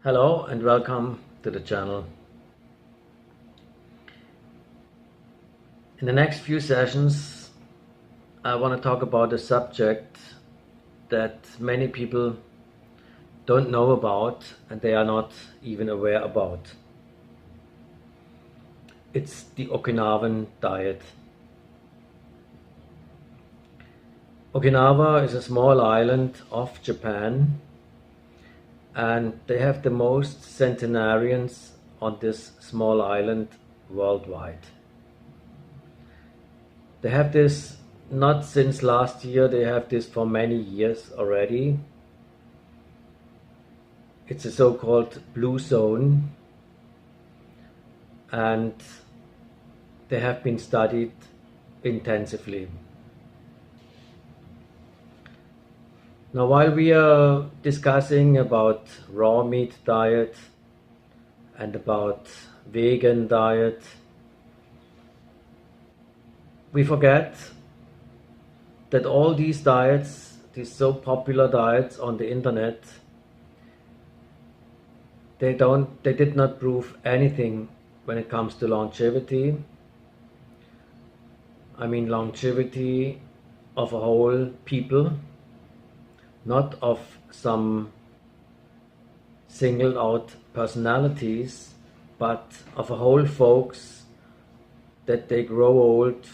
Hello and welcome to the channel. In the next few sessions, I want to talk about a subject that many people don't know about and they are not even aware about. It's the Okinawan diet. Okinawa is a small island off Japan, and they have the most centenarians on this small island worldwide. They have this not since last year, they have this for many years already. It's a so-called blue zone, and they have been studied intensively. Now, while we are discussing about raw meat diet and about vegan diet, we forget that all these diets, these so popular diets on the internet, they did not prove anything when it comes to longevity. I mean longevity of a whole people, not of some singled out personalities, but of a whole folks, that they grow old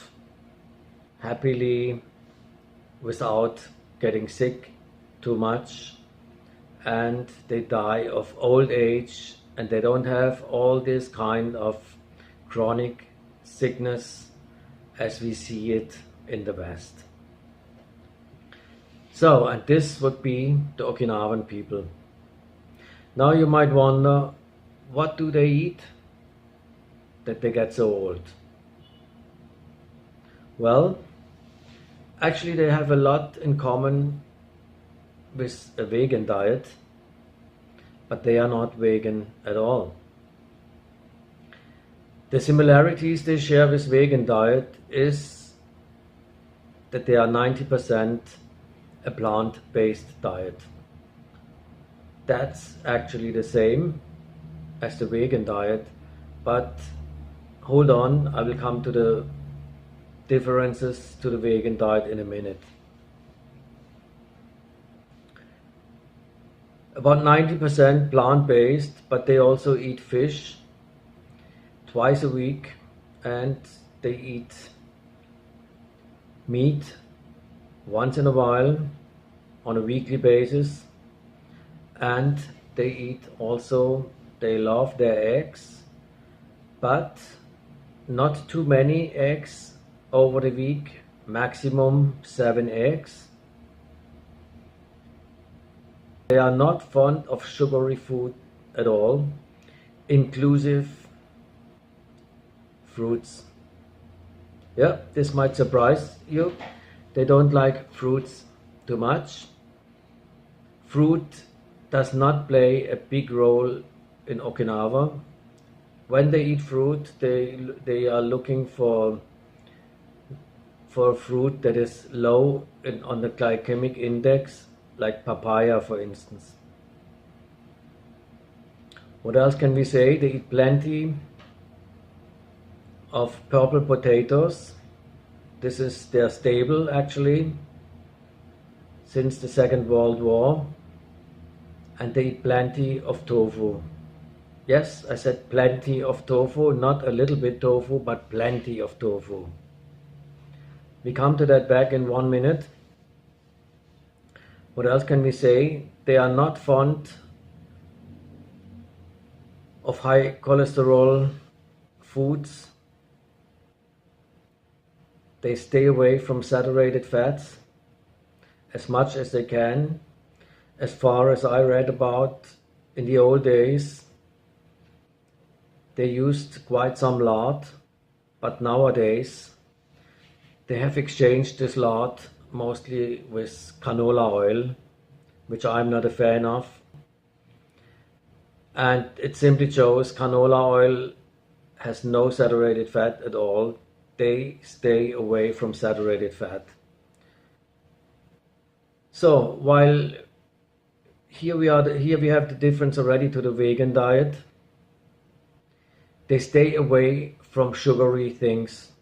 happily without getting sick too much, and they die of old age, and they don't have all this kind of chronic sickness as we see it in the West. So, and this would be the Okinawan people. Now you might wonder, what do they eat that they get so old? Well, actually they have a lot in common with a vegan diet, but they are not vegan at all. The similarities they share with vegan diet is that they are 90% a plant-based diet. That's actually the same as the vegan diet, but hold on, I will come to the differences to the vegan diet in a minute. About 90% plant-based, but they also eat fish twice a week, and they eat meat once in a while on a weekly basis, and they love their eggs, but not too many eggs over the week, maximum 7 eggs. They are not fond of sugary food at all, inclusive fruits. Yeah, this might surprise you. They don't like fruits too much. Fruit does not play a big role in Okinawa. When they eat fruit, they are looking for fruit that is low on the glycemic index, like papaya, for instance. What else can we say? They eat plenty of purple potatoes. This is their staple actually since the Second World War. And they eat plenty of tofu. Yes, I said plenty of tofu, not a little bit tofu, but plenty of tofu. We come to that back in 1 minute. What else can we say? They are not fond of high cholesterol foods. They stay away from saturated fats as much as they can. As far as I read about, in the old days, they used quite some lard, but nowadays they have exchanged this lard mostly with canola oil, which I'm not a fan of. And it simply shows canola oil has no saturated fat at all. They stay away from saturated fat. So while here we have the difference already to the vegan diet. They stay away from sugary things.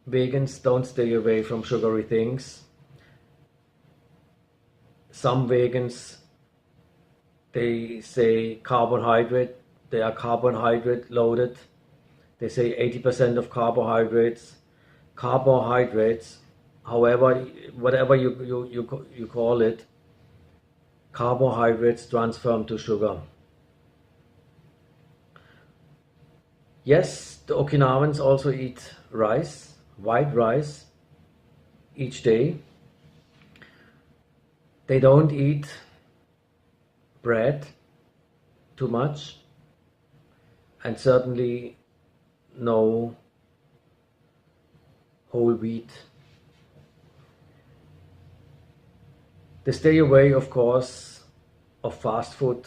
Vegans don't stay away from sugary things. Some vegans, they say carbohydrate, they are carbohydrate loaded. They say 80% of carbohydrates. Carbohydrates, however, whatever you call it, carbohydrates transform to sugar. Yes, the Okinawans also eat rice, white rice, each day. They don't eat bread too much, and certainly no whole wheat. They stay away, of course, of fast food.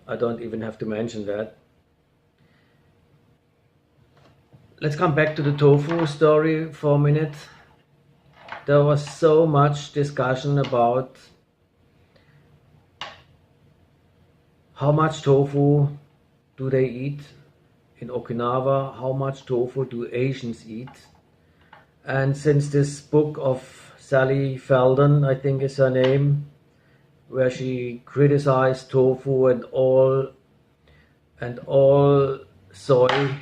I don't even have to mention that. Let's come back to the tofu story for a minute. There was so much discussion about how much tofu do they eat in Okinawa, how much tofu do Asians eat. And since this book of Sally Feldon, I think is her name, where she criticized tofu and all soy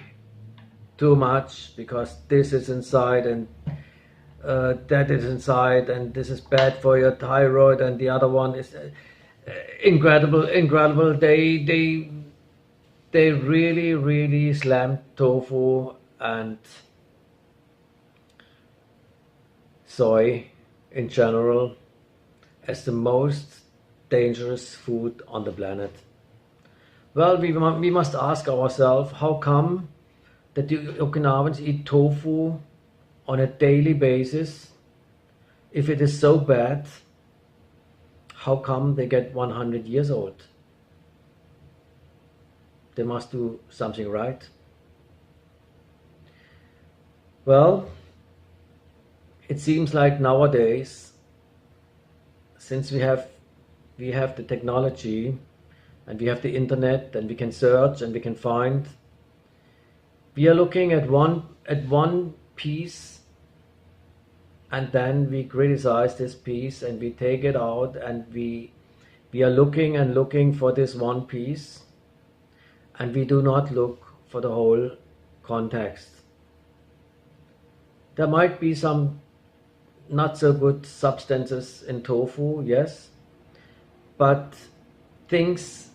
too much, because this is inside and that is inside, and this is bad for your thyroid, and the other one is incredible. They really slammed tofu and soy in general as the most dangerous food on the planet. Well, we must ask ourselves, how come that the Okinawans eat tofu on a daily basis? If it is so bad, how come they get 100 years old? They must do something right. Well, it seems like nowadays, since we have the technology and we have the internet and we can search and we can find, we are looking at one piece, and then we criticize this piece and we take it out, and we are looking for this one piece, and we do not look for the whole context. There might be some not so good substances in tofu, yes, but things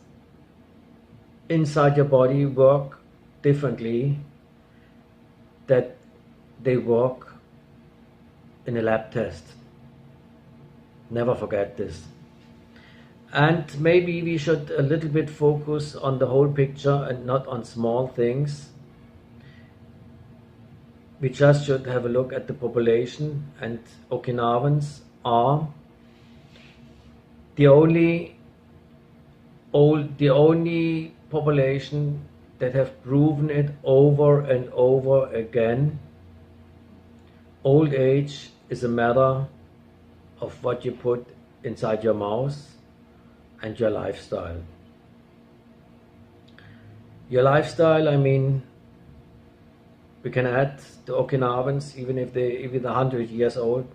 inside your body work differently, that they work in a lab test. Never forget this. And maybe we should a little bit focus on the whole picture and not on small things. We just should have a look at the population, and Okinawans are the only population that have proven it over and over again. Old age is a matter of what you put inside your mouth and your lifestyle. Your lifestyle, I mean, we can add the Okinawans, even if they're 100 years old,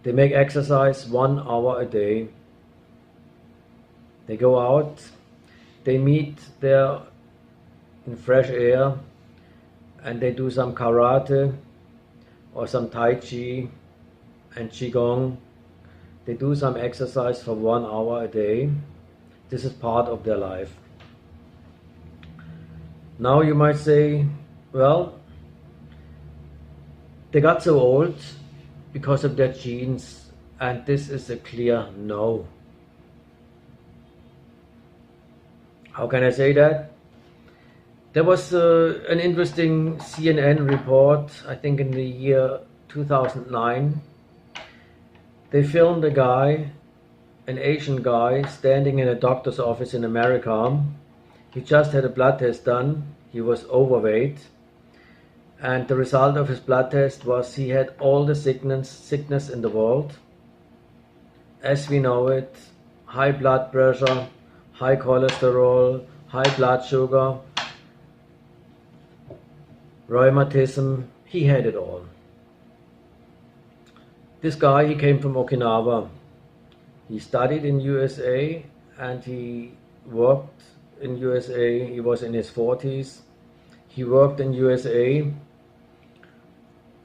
they make exercise 1 hour a day. They go out, they meet there in fresh air, and they do some karate or some tai chi and qigong. They do some exercise for 1 hour a day. This is part of their life. Now you might say, well, they got so old because of their genes, and this is a clear no. How can I say that? There was an interesting CNN report, I think in the year 2009. They filmed a guy, an Asian guy, standing in a doctor's office in America. He just had a blood test done. He was overweight. And the result of his blood test was he had all the sickness in the world. as we know it, high blood pressure, high cholesterol, high blood sugar, rheumatism. He had it all. This guy, he came from Okinawa. He studied in USA and he worked in USA. He was in his 40s. He worked in USA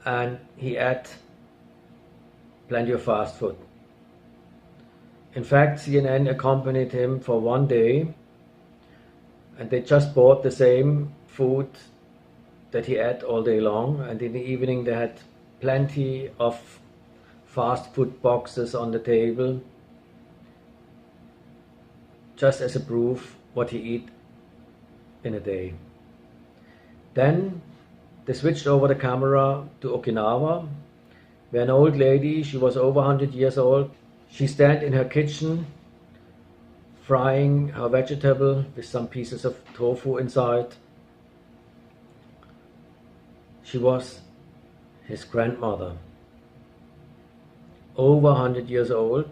and he ate plenty of fast food. In fact, CNN accompanied him for one day and they just bought the same food that he ate all day long, and in the evening they had plenty of fast food boxes on the table just as a proof what he eat in a day. Then they switched over the camera to Okinawa, where an old lady, she was over 100 years old, she stand in her kitchen frying her vegetable with some pieces of tofu inside. She was his grandmother, over 100 years old.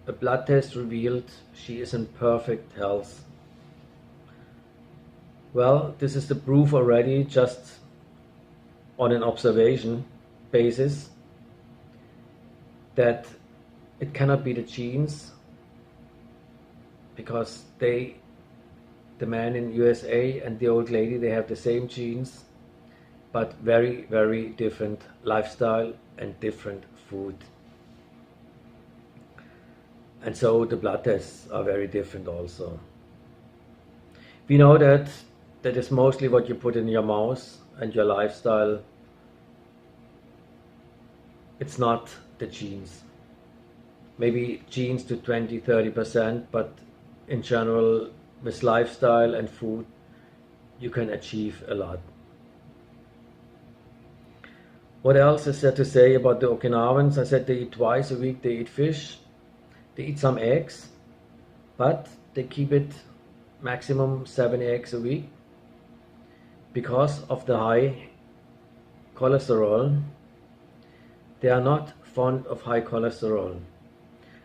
A blood test revealed she is in perfect health. Well, this is the proof already, just on an observation basis, that it cannot be the genes, because the man in USA and the old lady, they have the same genes, but very, very different lifestyle and different food. And so the blood tests are very different also. We know that is mostly what you put in your mouth and your lifestyle. It's not the genes. Maybe genes to 20-30%, but in general, with lifestyle and food, you can achieve a lot. What else is there to say about the Okinawans? I said they eat twice a week, they eat fish, they eat some eggs, but they keep it maximum 7 eggs a week. Because of the high cholesterol, they are not fond of high cholesterol,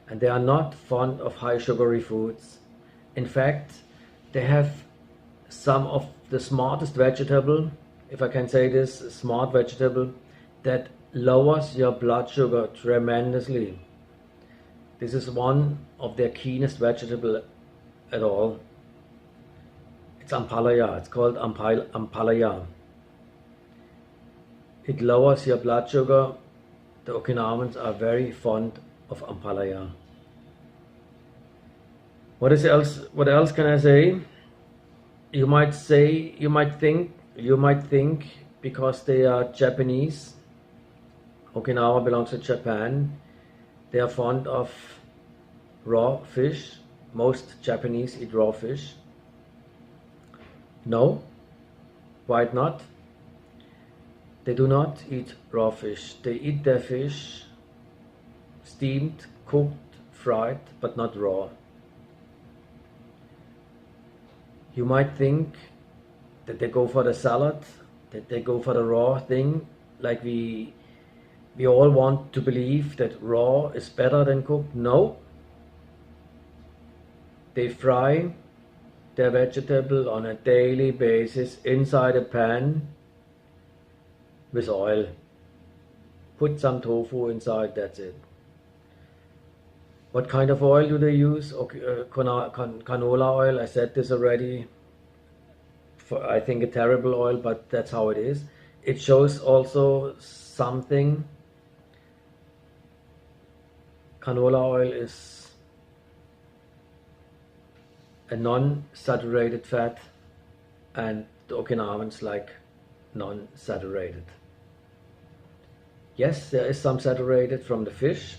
and they are not fond of high sugary foods. In fact, they have some of the smartest vegetable, if I can say this, smart vegetable, that lowers your blood sugar tremendously. This is one of their keenest vegetable at all. It's ampalaya. It's called ampalaya. It lowers your blood sugar. The Okinawans are very fond of ampalaya. What else can I say? You might think, because they are Japanese, Okinawa belongs to Japan, they are fond of raw fish. Most Japanese eat raw fish. No, quite not. They do not eat raw fish. They eat their fish steamed, cooked, fried, but not raw. You might think that they go for the salad, that they go for the raw thing, like we all want to believe that raw is better than cooked. No. They fry their vegetable on a daily basis inside a pan with oil. Put some tofu inside, that's it. What kind of oil do they use? Canola oil, I said this already. I think a terrible oil, but that's how it is. It shows also something. Canola oil is a non-saturated fat, and the Okinawans like non-saturated. Yes, there is some saturated from the fish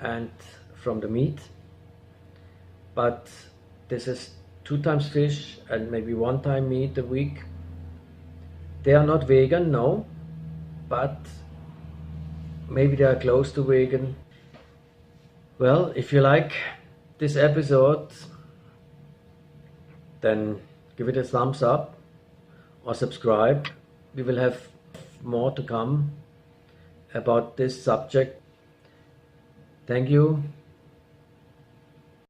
and from the meat, but this is 2 times fish and maybe 1 time meat a week. They are not vegan, no, but maybe they are close to vegan. Well, if you like this episode, then give it a thumbs up or subscribe. We will have more to come about this subject. Thank you.